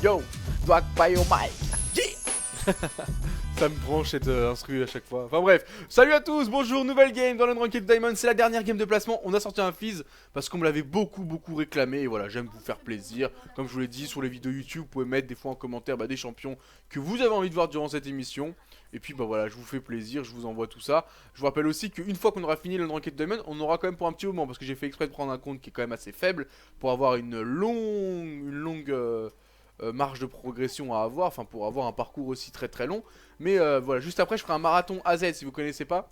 Yo, Dwag by your mic. Yeah. Ça me branche cette instru à chaque fois. Enfin bref, salut à tous, bonjour, nouvelle game dans l'Unranked Diamond. C'est la dernière game de placement. On a sorti un Fizz parce qu'on me l'avait beaucoup réclamé. Et voilà, j'aime vous faire plaisir. Comme je vous l'ai dit sur les vidéos YouTube, vous pouvez mettre des fois en commentaire des champions que vous avez envie de voir durant cette émission. Et puis bah voilà, je vous fais plaisir, je vous envoie tout ça. Je vous rappelle aussi qu'une fois qu'on aura fini l'Unranked Diamond, on aura quand même pour un petit moment. Parce que j'ai fait exprès de prendre un compte qui est quand même assez faible pour avoir une longue marge de progression à avoir. Enfin pour avoir un parcours aussi très long. Mais voilà, juste après je ferai un marathon AZ si vous connaissez pas.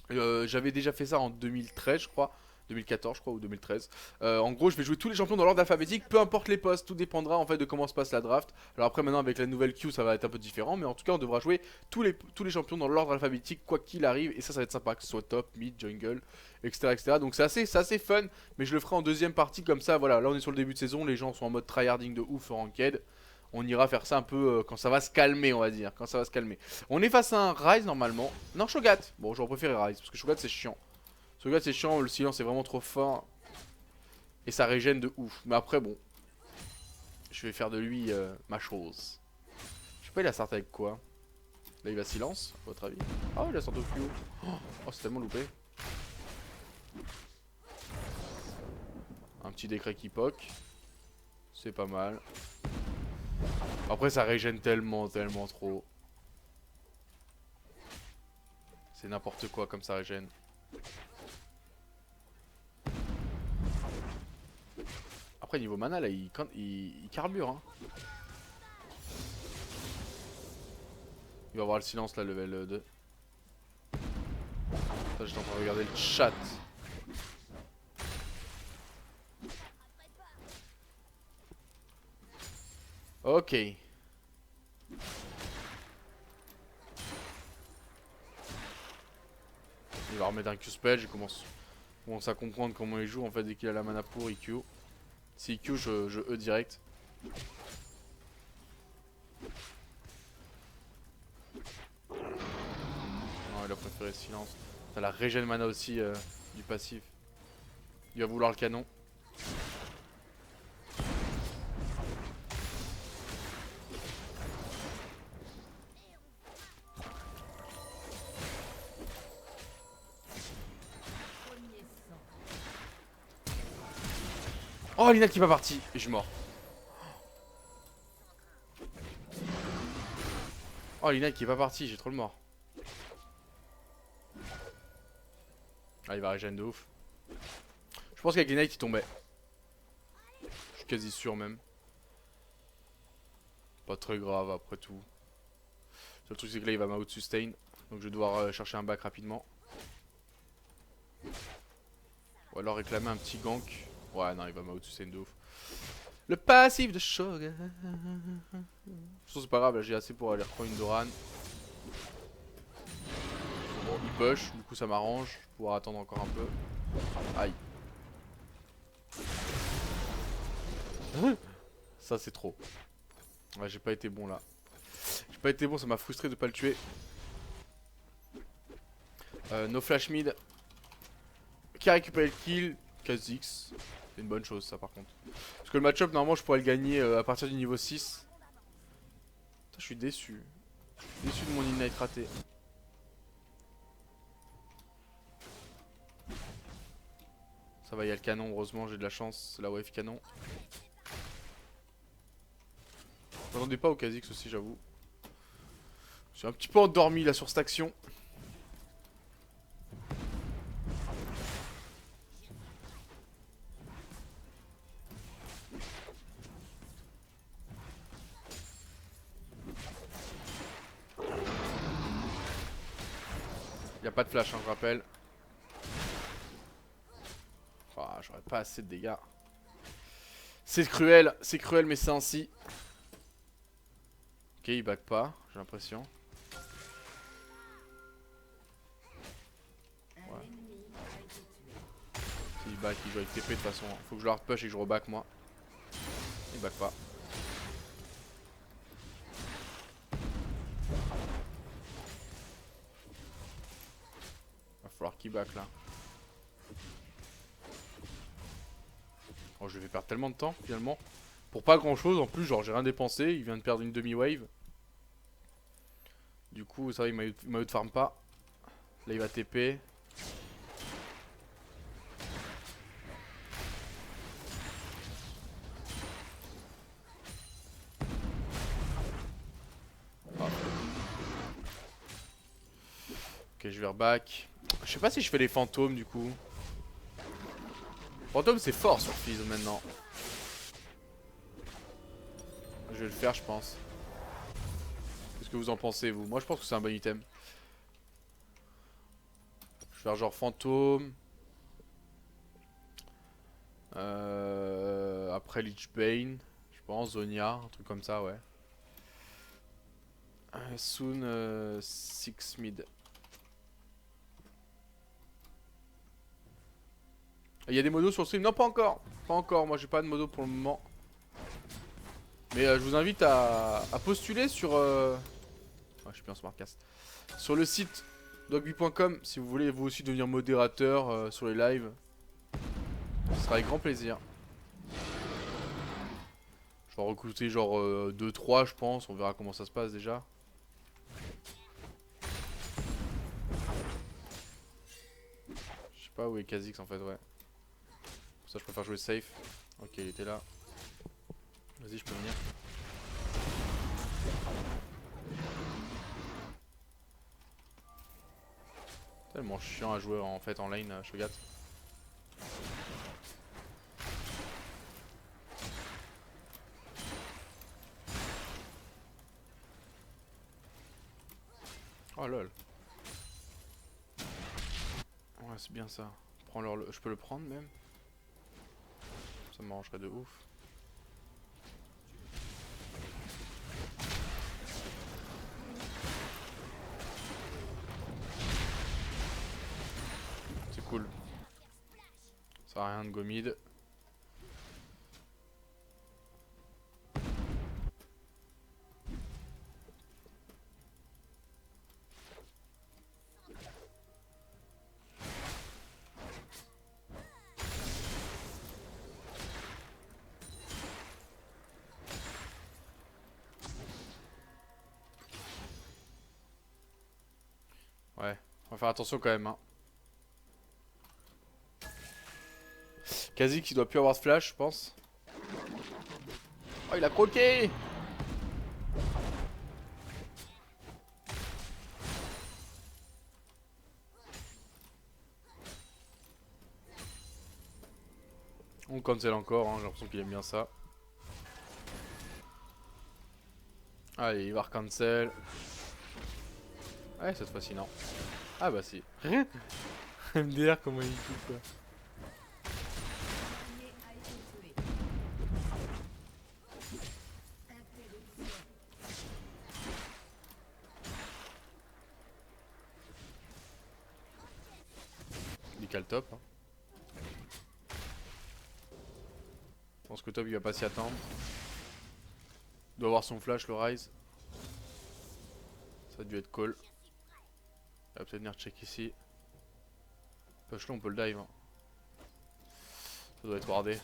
J'avais déjà fait ça en 2013 je crois. 2014 je crois ou 2013. En gros je vais jouer tous les champions dans l'ordre alphabétique, peu importe les postes, tout dépendra en fait de comment se passe la draft. Alors après maintenant avec la nouvelle queue ça va être un peu différent, mais en tout cas on devra jouer tous les champions dans l'ordre alphabétique quoi qu'il arrive. Et ça va être sympa que ce soit top, mid, jungle, etc. Donc c'est assez fun, mais je le ferai en deuxième partie comme ça. Voilà, là on est sur le début de saison, les gens sont en mode tryharding de ouf en ranked. On ira faire ça un peu quand ça va se calmer, on va dire. Quand ça va se calmer. On est face à un Ryze normalement. Non, Shogat. Bon, j'aurais préféré Ryze parce que Shogat c'est chiant. Shogat c'est chiant, le silence est vraiment trop fort. Et ça régène de ouf. Mais après, bon. Je vais faire de lui ma chose. Je sais pas, il a sorti avec quoi. Là, il va silence, à votre avis. Ah, il a sorti au plus haut. Oh, c'est tellement loupé. Un petit décret qui poke. C'est pas mal. Après ça régène tellement trop. C'est n'importe quoi comme ça régène. Après niveau mana là il carbure hein. Il va avoir le silence là level 2. Ça j'étais en train de regarder le chat. Ok. Il va remettre un Q-spell, je commence à comprendre comment il joue en fait dès qu'il a la mana pour IQ. Si IQ je E direct. Non il a préféré silence. T'as la régène mana aussi du passif. Il va vouloir le canon. Oh Lina qui va partir et je suis mort. Oh Lina qui est pas parti, j'ai trop le mort. Ah il va régène de ouf. Je pense qu'avec Lina il tombait. Je suis quasi sûr même. Pas très grave après tout. Le seul truc c'est que là il va m'out sustain. Donc je vais devoir chercher un back rapidement. Ou alors réclamer un petit gank. Ouais non il va m'out sustain de ouf. Le passif de Shogun. De toute façon c'est pas grave, là j'ai assez pour aller reprendre une Doran. Bon il push, du coup ça m'arrange. Je vais pouvoir attendre encore un peu. Aïe. Ça c'est trop. Ouais j'ai pas été bon là. J'ai pas été bon, ça m'a frustré de pas le tuer. No flash mid. Qui a récupéré le kill? Kha'Zix. C'est une bonne chose ça par contre. Parce que le match-up normalement je pourrais le gagner à partir du niveau 6. Putain, je suis déçu. Déçu de mon ignite raté. Ça va, il y a le canon, heureusement j'ai de la chance. C'est la wave canon. Je m'attendais pas au Kha'Zix aussi j'avoue. Je suis un petit peu endormi là sur cette action. Y a pas de flash, hein, je rappelle. Oh, j'aurais pas assez de dégâts. C'est cruel, mais c'est ainsi. Ok, il back pas, j'ai l'impression. Ouais. S'il back, il joue avec TP de toute façon. Faut que je le hard push et que je reback moi. Il back pas. Va falloir qu'il back là. Oh, je vais perdre tellement de temps finalement. Pour pas grand chose en plus, genre j'ai rien dépensé, il vient de perdre une demi-wave. Du coup ça va, il m'a eu de farm pas. Là il va TP. Ah. Ok, je vais reback. Je sais pas si je fais les fantômes du coup. Fantôme c'est fort sur Fizz maintenant. Je vais le faire je pense. Qu'est-ce que vous en pensez vous? Moi je pense que c'est un bon item. Je vais faire genre fantôme. Après Lich Bane. Je pense Zonia, un truc comme ça ouais. Soon 6 mid. Il y a des modos sur le stream? Non, pas encore. Pas encore, moi j'ai pas de modo pour le moment. Mais je vous invite à postuler sur... je suis bien smartcast. Sur le site dogby.com si vous voulez vous aussi devenir modérateur sur les lives. Ce sera avec grand plaisir. Je vais recruter genre 2-3 je pense, on verra comment ça se passe déjà. Je sais pas où est Kha'Zix en fait, ouais. Pour ça je préfère jouer safe. Ok, il était là. Vas-y, je peux venir. Tellement chiant à jouer en fait en lane, Shogat. Oh lol. Ouais, c'est bien ça. Prends-leur le... Je peux le prendre même. Ça m'arrangerait de ouf. C'est cool. Ça sert à rien de go mid. Ouais, on va faire attention quand même. Hein. Kha'Zix qui doit plus avoir de flash, je pense. Oh, il a croqué! On cancel encore, hein, j'ai l'impression qu'il aime bien ça. Allez, il va recancel. Ouais, cette fois-ci, non. Ah bah si. MDR, comment il joue quoi. Il cale top. Hein. Je pense que top il va pas s'y attendre. Il doit avoir son flash, le Rise. Ça a dû être call. Il va peut-être venir check ici. Push là, on peut le dive. Hein. Ça doit être wardé.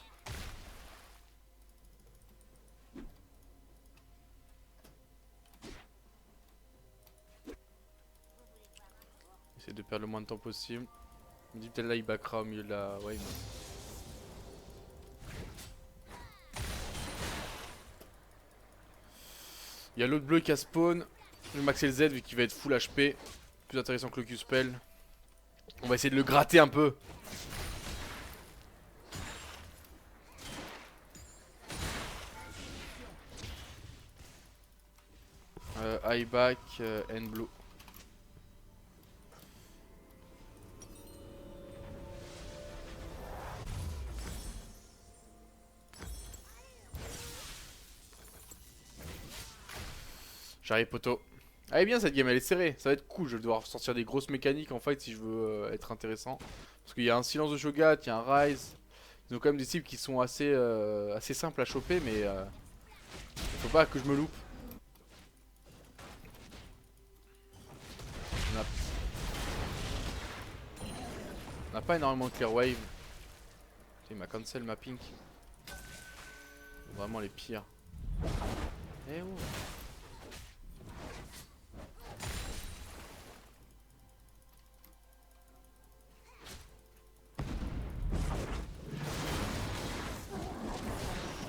Essaye de perdre le moins de temps possible. Il me dit peut-être là il backera au milieu de la wave. Il y a l'autre bleu qui a spawn. Je vais maxer le Z vu qu'il va être full HP. Plus intéressant que le Q-Spell. On va essayer de le gratter un peu. High back, and blue. J'arrive poteau. Allez bien cette game, elle est serrée, ça va être cool, je vais devoir sortir des grosses mécaniques en fight si je veux être intéressant. Parce qu'il y a un silence de Shogat, il y a un Rise. Ils ont quand même des cibles qui sont assez simples à choper mais faut pas que je me loupe. On n'a pas énormément de clear wave. Il m'a cancel ma pink. On vraiment les pires. Eh oh.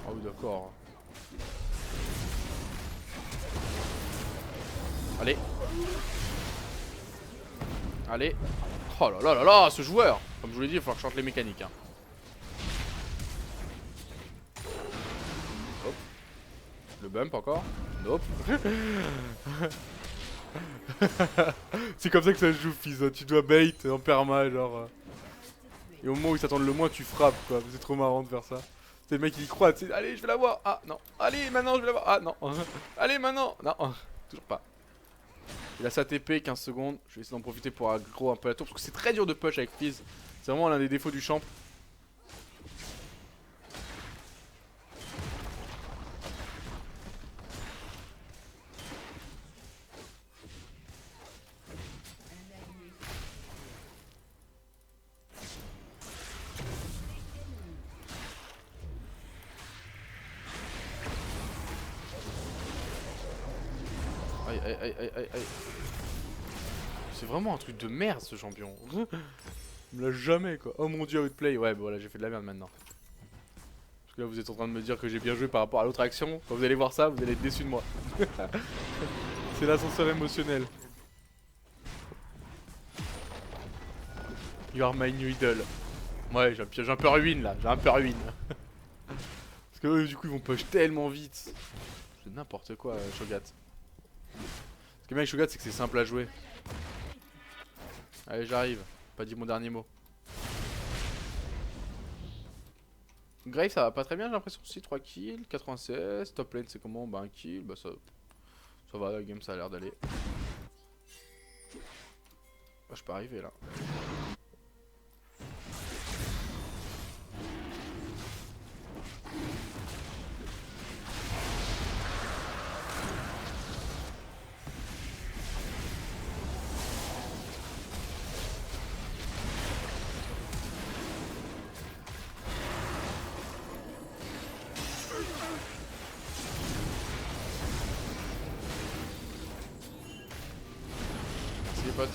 Ah oui d'accord. Allez. Allez. Oh là là là là, ce joueur. Comme je vous l'ai dit, il va falloir que je chante les mécaniques. Hein. Hop. Le bump encore. Nope. C'est comme ça que ça se joue, fils. Tu dois bait en perma, genre. Et au moment où ils s'attendent le moins, tu frappes, quoi. C'est trop marrant de faire ça. C'est le mec qui y croit, tu sais. Allez, je vais l'avoir. Ah non. Allez, maintenant, je vais l'avoir. Ah non. Allez, maintenant. Non. Toujours pas. Il a sa TP, 15 secondes. Je vais essayer d'en profiter pour aggro un peu la tour. Parce que c'est très dur de push avec Fizz. C'est vraiment l'un des défauts du champ. Aïe aïe aïe aïe aïe aïe. C'est vraiment un truc de merde ce champion. Il me lâche jamais quoi. Oh mon dieu, outplay. Ouais, bon, voilà, j'ai fait de la merde maintenant. Parce que là, vous êtes en train de me dire que j'ai bien joué par rapport à l'autre action. Quand vous allez voir ça, vous allez être déçus de moi. C'est l'ascenseur émotionnel. You are my new idol. Ouais, j'ai un peu ruine là. J'ai un peu ruine. Parce que eux, du coup, ils vont push tellement vite. C'est n'importe quoi, Shogat. Ce qui est bien avec Shogat, c'est que c'est simple à jouer. Allez, j'arrive. Pas dit mon dernier mot. Grave, ça va pas très bien, j'ai l'impression aussi. 3 kills, 96. Top lane, c'est comment? Bah, un kill. Bah, ça va, la game, ça a l'air d'aller. Bah, je peux arriver là. Les potes.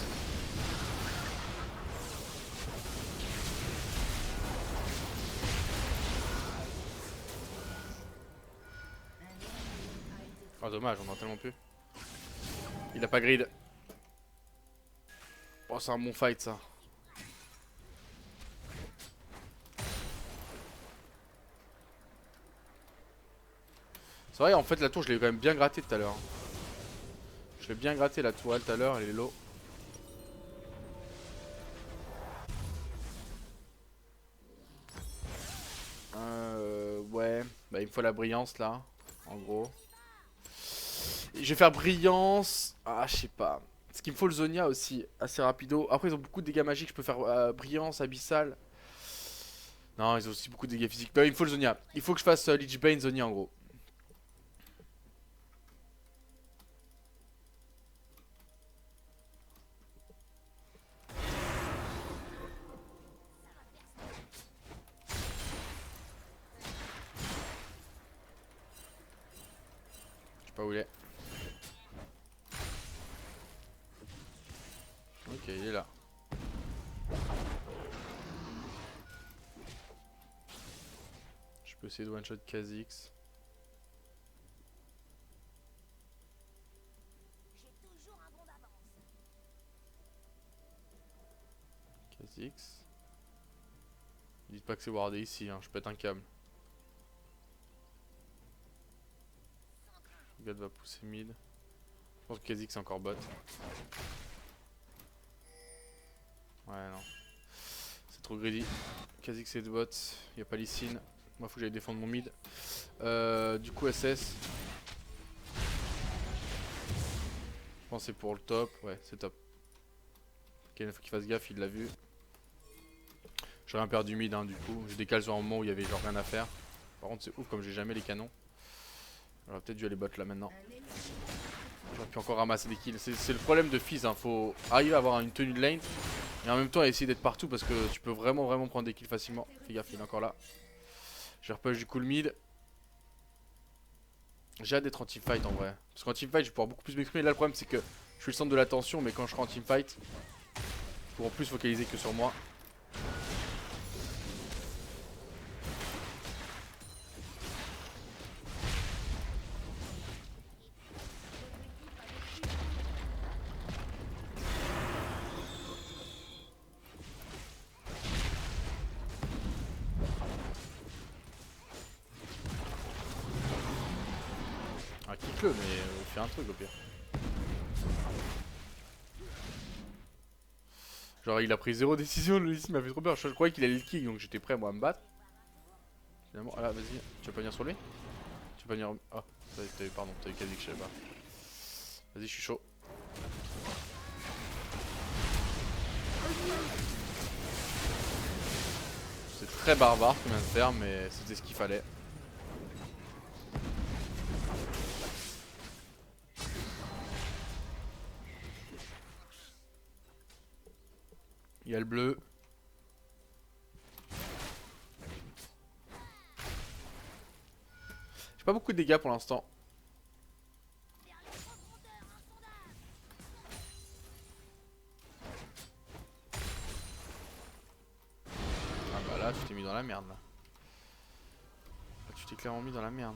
Oh dommage, on en a tellement plus. Il a pas grid. Oh c'est un bon fight ça. C'est vrai en fait la tour je l'ai quand même bien gratté tout à l'heure. Je l'ai bien gratté la tourelle tout à l'heure, elle est low. Ouais, bah il me faut la brillance là, en gros. Et je vais faire brillance. Ah, je sais pas. Parce qu'il me faut le Zonia aussi, assez rapido. Après, ils ont beaucoup de dégâts magiques. Je peux faire brillance, abyssal. Non, ils ont aussi beaucoup de dégâts physiques. Bah, il me faut le Zonia. Il faut que je fasse Lich Bane, Zonia en gros. Je sais pas où il est. Ok, il est là. Je peux essayer de one-shot Kha'Zix. Kha'Zix. Dites pas que c'est wardé ici, hein. Je pète un câble. Le gars va pousser mid. Je pense que Kha'Zix c'est encore bot. Ouais, non. C'est trop greedy. Kha'Zix c'est de bot. Y'a pas Lysine. Moi, faut que j'aille défendre mon mid. Du coup, SS. Je pense que c'est pour le top. Ouais, c'est top. Ok, il faut qu'il fasse gaffe, il l'a vu. J'aurais rien perdu mid, hein, du coup. J'ai décalé sur un moment où il y avait genre rien à faire. Par contre, c'est ouf comme j'ai jamais les canons. J'aurais peut-être dû aller bot là maintenant. J'aurais pu encore ramasser des kills. C'est le problème de Fizz, hein. Faut arriver à avoir une tenue de lane. Et en même temps, essayer d'être partout parce que tu peux vraiment prendre des kills facilement. Fais gaffe, il est encore là. Je repush du coup le mid. J'ai hâte d'être en teamfight en vrai. Parce qu'en teamfight, je vais pouvoir beaucoup plus m'exprimer. Là, le problème, c'est que je suis le centre de l'attention, mais quand je serai en teamfight, je pourrai plus focaliser que sur moi. Ah, kick-le, mais fais un truc au pire. Genre, il a pris 0 décision, le Lee Sin m'a fait trop peur. Je croyais qu'il allait le kick, donc j'étais prêt moi à me battre. Finalement, ah là, vas-y, tu vas pas venir sur lui? Tu vas pas venir. Ah, t'as eu, pardon, t'as eu Kha'Zix, je sais pas. Vas-y, je suis chaud. C'est très barbare ce qu'on vient de faire, mais c'était ce qu'il fallait. Il y a le bleu. J'ai pas beaucoup de dégâts pour l'instant. Ah bah là, tu t'es mis dans la merde là. Là, tu t'es clairement mis dans la merde.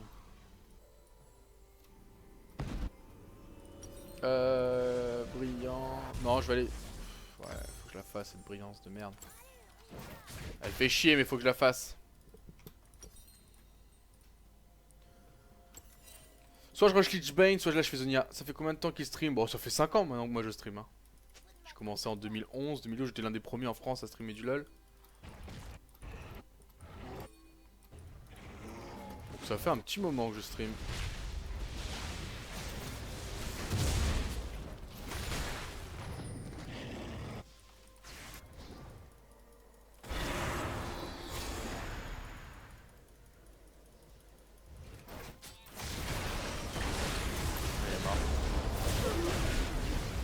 Brillant. Non, je vais aller. Ouais, faut que je la fasse cette brillance de merde. Elle fait chier, mais faut que je la fasse. Soit je rush Lich Bane, soit je lâche Zonia. Ça fait combien de temps qu'il stream? Bon, ça fait 5 ans maintenant que moi je stream. Hein. J'ai commencé en 2011. 2012, j'étais l'un des premiers en France à streamer du LoL. Donc ça fait un petit moment que je stream.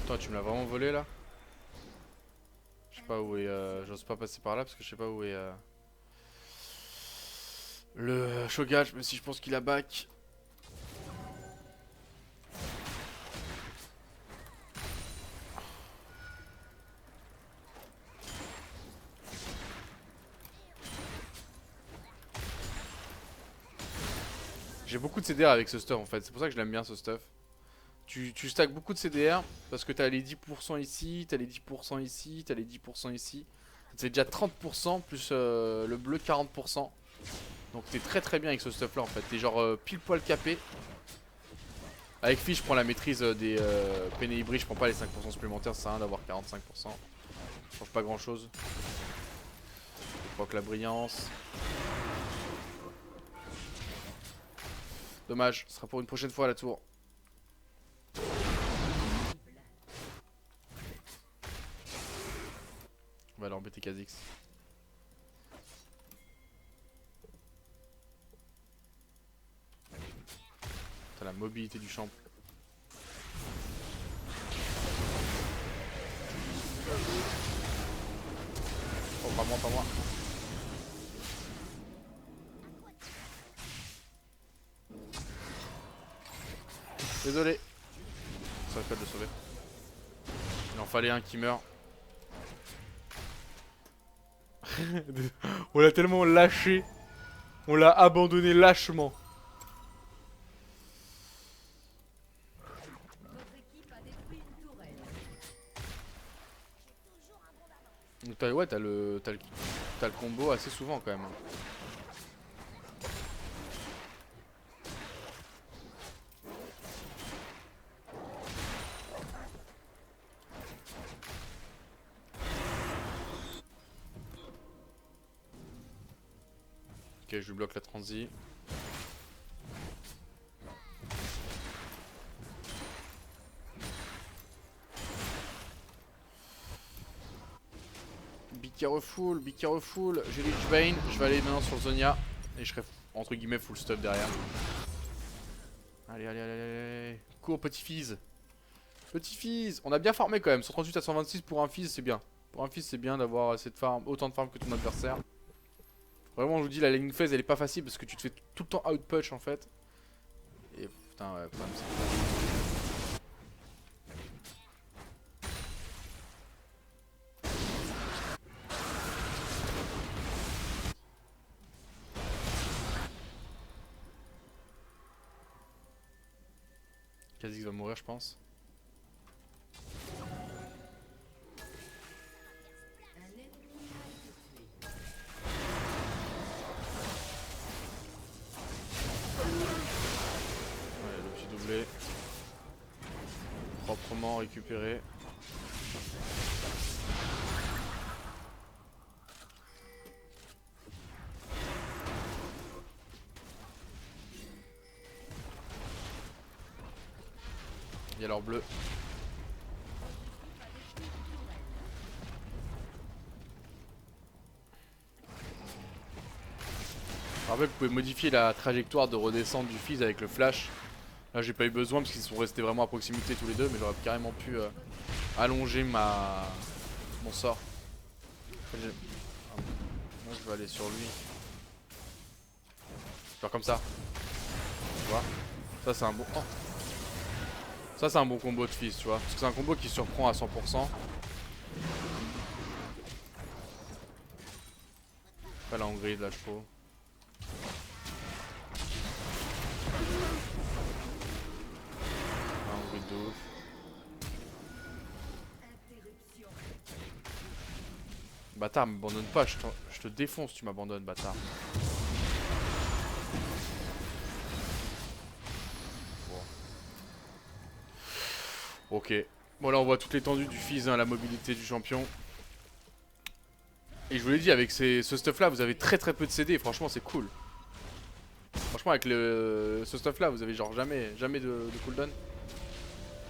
Toi, tu me l'as vraiment volé là? Je sais pas où est. J'ose pas passer par là parce que je sais pas où est. Le Shogun, même si je pense qu'il a back. J'ai beaucoup de CDR avec ce stuff en fait, c'est pour ça que je l'aime bien ce stuff. Tu stacks beaucoup de CDR parce que t'as les 10% ici, t'as les 10% ici, t'as les 10% ici. C'est déjà 30% plus le bleu 40%. Donc t'es très bien avec ce stuff là en fait, t'es genre pile poil capé. Avec Fish je prends la maîtrise des Penny hybrides, je prends pas les 5% supplémentaires, ça sert à rien d'avoir 45%. Ça change pas grand chose. Je crois que la brillance. Dommage, ce sera pour une prochaine fois à la tour. On va aller embêter Kha'Zix. T'as la mobilité du champ. Oh, pas moi, pas moi. Désolé. Ça va pas de le sauver. Il en fallait un qui meurt. On l'a tellement lâché. On l'a abandonné lâchement. Ouais, t'as le combo assez souvent quand même. Ok, je lui bloque la transi. Be careful. J'ai Lich Bane, je vais aller maintenant sur Zonia. Et je serai entre guillemets full stuff derrière. Allez. Cours petit Fizz. Petit Fizz. On a bien farmé quand même. 138 à 126 pour un Fizz c'est bien. Pour un Fizz c'est bien d'avoir cette farm, autant de farm que ton adversaire. Vraiment je vous dis la laning phase elle est pas facile parce que tu te fais tout le temps outpunch en fait. Et putain putain, ouais, le problème, c'est que- Kha'Zix va mourir, je pense. Ouais, le petit doublé. Proprement récupéré. Il y a l'or bleu. Après, vous pouvez modifier la trajectoire de redescente du Fizz avec le flash. Là, j'ai pas eu besoin parce qu'ils sont restés vraiment à proximité tous les deux, mais j'aurais carrément pu allonger mon sort. Moi, je vais aller sur lui. Genre comme ça. Tu vois. Ça, c'est un bon. Oh. Ça, c'est un bon combo de Fizz, tu vois. Parce que c'est un combo qui surprend à 100%. Pas la Hongrie de la chevaux. La Hongrie de ouf. Bâtard, m'abandonne pas, je te défonce, tu m'abandonnes, bâtard. Bon. Ok. Bon, là, on voit toute l'étendue du Fizz, hein, la mobilité du champion. Et je vous l'ai dit, avec ce stuff là, vous avez très peu de CD, et franchement, c'est cool. Franchement, avec ce stuff là, vous avez genre jamais de cooldown.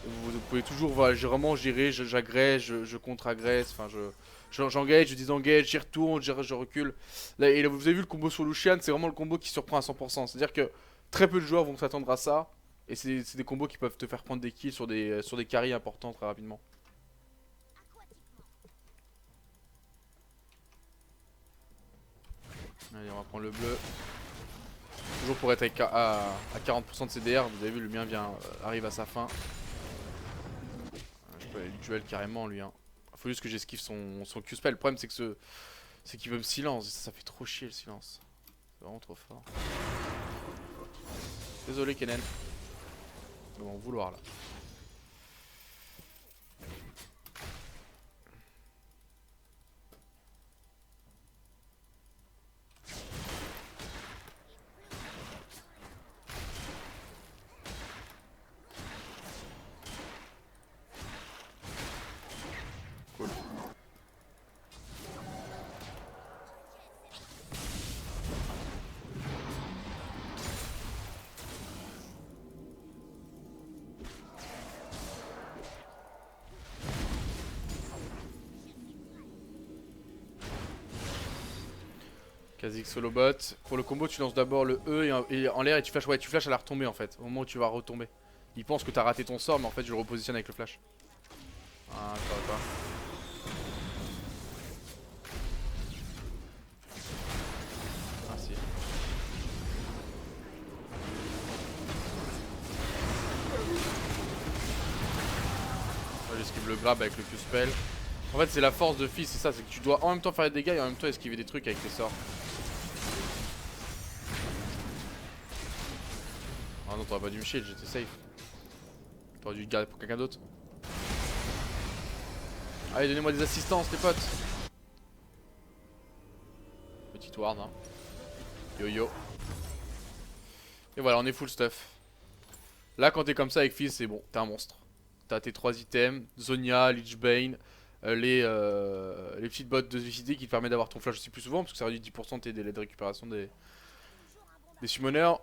Vous pouvez toujours, voilà, vraiment gérer, j'agresse, je contre-agresse, enfin, j'engage, je désengage, j'y retourne, je recule. Là, et là, vous avez vu le combo sur Lucian, c'est vraiment le combo qui surprend à 100%. C'est-à-dire que très peu de joueurs vont s'attendre à ça. Et c'est des combos qui peuvent te faire prendre des kills sur des carries importants très rapidement. Allez, on va prendre le bleu. Toujours pour être à 40% de CDR, vous avez vu, le mien arrive à sa fin. Je peux aller le duel carrément lui. Hein. Faut juste que j'esquive son Q-spell. Le problème c'est qu'il veut me silence. Ça fait trop chier le silence. C'est vraiment trop fort. Désolé Kennen. Ils vont en vouloir là. Cool. Kha'Zix solo bot. Pour le combo, tu lances d'abord le E et en l'air et tu flashes à la retomber en fait. Au moment où tu vas retomber. Il pense que t'as raté ton sort, mais en fait, je le repositionne avec le flash. Ah, ça va pas. Ah, si. Moi, j'esquive le grab avec le Q-spell. En fait, c'est la force de Fizz, c'est ça, c'est que tu dois en même temps faire des dégâts et en même temps esquiver des trucs avec tes sorts. Ah non, t'aurais pas dû me shield, j'étais safe. T'aurais dû le garder pour quelqu'un d'autre. Allez, donnez-moi des assistances, les potes. Petite ward, hein. Yo yo. Et voilà, on est full stuff. Là, quand t'es comme ça avec Fizz, c'est bon, t'es un monstre. T'as tes 3 items, Zonia, Lichbane, les petites bottes de VCD qui te permettent d'avoir ton flash aussi plus souvent, parce que ça réduit 10% tes délais de récupération des summoners.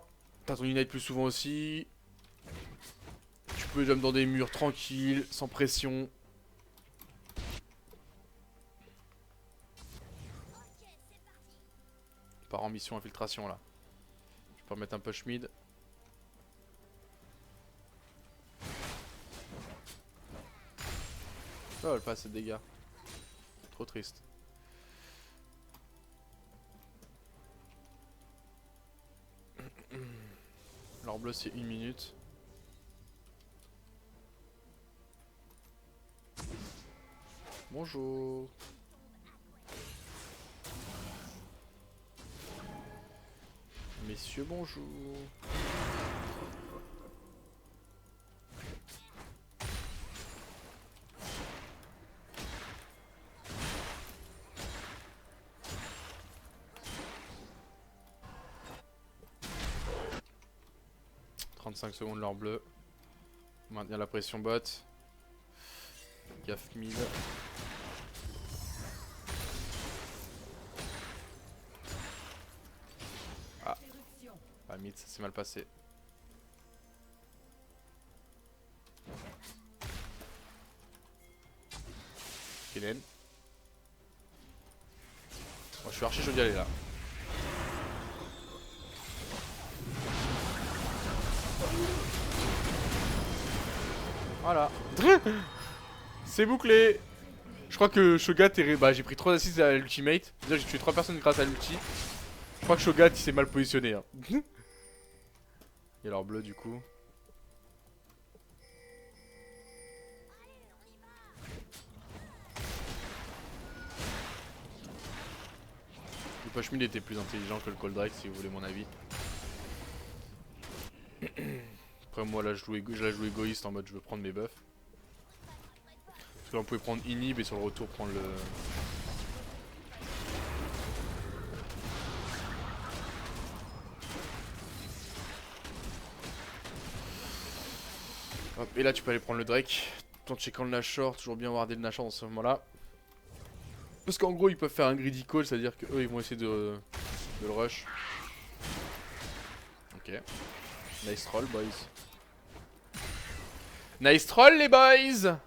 T'as ton unite plus souvent aussi. Tu peux jump dans des murs tranquilles, sans pression. On part en mission infiltration là. Je peux remettre un push mid. Oh, elle pas assez de dégâts. Trop triste. L'or bleu c'est 1 minute. Bonjour. Messieurs, bonjour. « 35 secondes l'heure bleue. Maintenir la pression bot. Gaffe mid. Ah. Ah mid, ça s'est mal passé. Kellen. Moi je suis archi chaud d'y aller là. Voilà. C'est bouclé. Je crois que Shogat est... Bah j'ai pris 3 assists à l'ultimate. C'est-à-dire que j'ai tué 3 personnes grâce à l'ulti. Je crois que Shogat il s'est mal positionné hein. Il y a leur bleu du coup. Le push mid était plus intelligent que le Cold Drake si vous voulez mon avis. Après moi là je la joue égoïste en mode je veux prendre mes buffs. Parce que là on pouvait prendre inhib et sur le retour prendre le... Hop, et là tu peux aller prendre le Drake. Tout en checkant le Nashor, toujours bien warder le Nashor dans ce moment là. Parce qu'en gros ils peuvent faire un greedy call, c'est à dire qu'eux ils vont essayer de le rush. Ok. Nice troll boys. Nice troll les boys.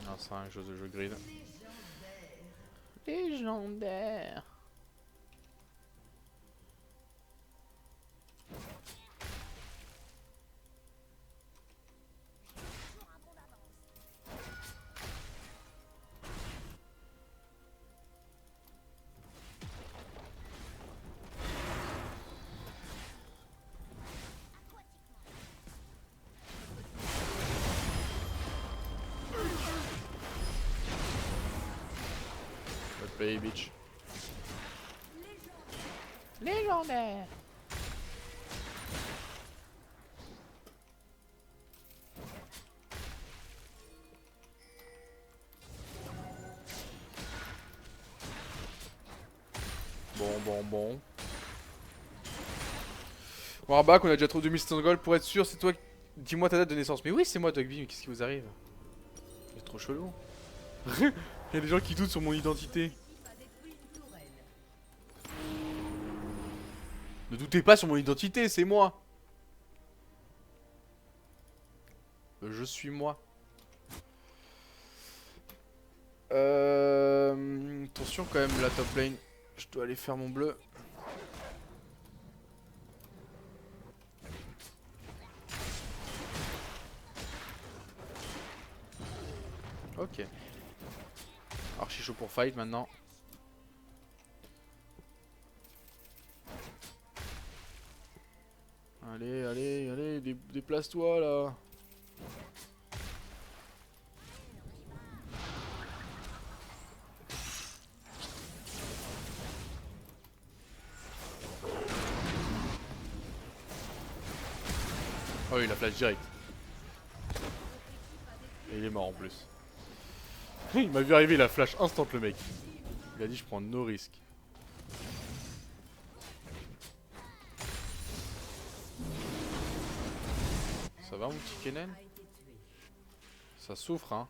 Non c'est un jeu de jeu grid. Légendaire. Play bitch. Légendaire. Bon. Warback, on a déjà trop 2700 gold pour être sûr, c'est toi. Dis-moi ta date de naissance. Mais oui, c'est moi, Dogby, mais qu'est-ce qui vous arrive? C'est trop chelou. Il y a des gens qui doutent sur mon identité. Ne doutez pas sur mon identité, c'est moi. Je suis moi. Attention quand même la top lane. Je dois aller faire mon bleu. Ok. Archi chaud pour fight maintenant. Allez, déplace-toi là. Oh il a flash direct. Et il est mort en plus. Il m'a vu arriver, il a flash instant le mec. Il a dit je prends no risques. Ça va mon petit Kennen? Ça souffre hein.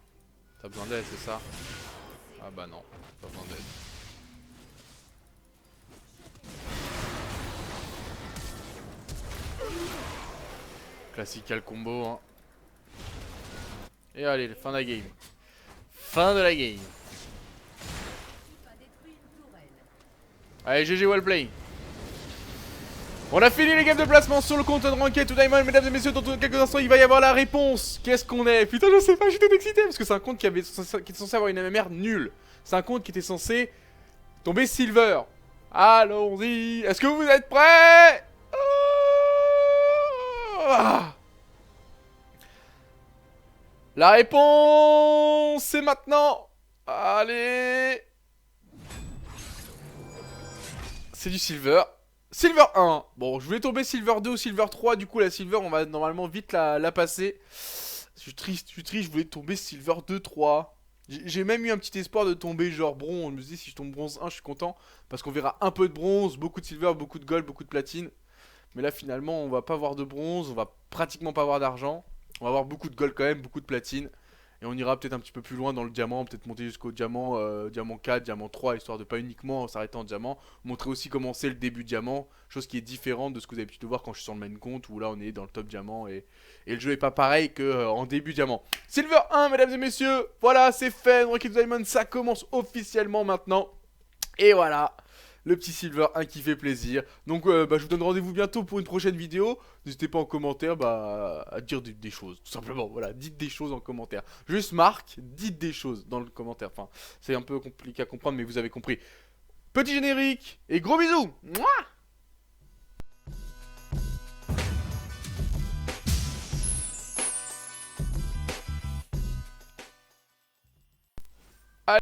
T'as besoin d'aide c'est ça? Ah bah non, pas besoin d'aide. Classical combo hein. Et allez, fin de la game. Fin de la game. Allez GG well play. On a fini les games de placement sur le compte de Ranked to Diamond, mesdames et messieurs. Dans quelques instants, il va y avoir la réponse. Qu'est-ce qu'on est? Putain, je sais pas, je suis tout excité parce que c'est un compte qui était censé avoir une MMR nulle. C'est un compte qui était censé tomber silver. Allons-y. Est-ce que vous êtes prêts? Ah. La réponse, c'est maintenant. Allez. C'est du silver. Silver 1. Bon, je voulais tomber Silver 2 ou Silver 3. Du coup, la Silver, on va normalement vite la passer. Je suis triste, je voulais tomber Silver 2, 3. J'ai même eu un petit espoir de tomber genre bronze. Je me dis, si je tombe bronze 1, je suis content. Parce qu'on verra un peu de bronze, beaucoup de silver, beaucoup de gold, beaucoup de platine. Mais là, finalement, on va pas avoir de bronze. On va pratiquement pas avoir d'argent. On va avoir beaucoup de gold quand même, beaucoup de platine. Et on ira peut-être un petit peu plus loin dans le diamant, peut-être monter jusqu'au diamant, diamant 4, diamant 3, histoire de pas uniquement s'arrêter en diamant. Montrer aussi comment c'est le début de diamant, chose qui est différente de ce que vous avez pu de voir quand je suis sur le main compte, où là on est dans le top diamant et le jeu est pas pareil que en début diamant. Silver 1, mesdames et messieurs, voilà, c'est fait, Ranked Diamond, ça commence officiellement maintenant. Et voilà, le petit Silver 1 qui fait plaisir. Donc je vous donne rendez-vous bientôt pour une prochaine vidéo. N'hésitez pas en commentaire à dire des choses, tout simplement. Voilà, dites des choses en commentaire. Juste marque, dites des choses dans le commentaire. Enfin, c'est un peu compliqué à comprendre, mais vous avez compris. Petit générique et gros bisous. Mouah.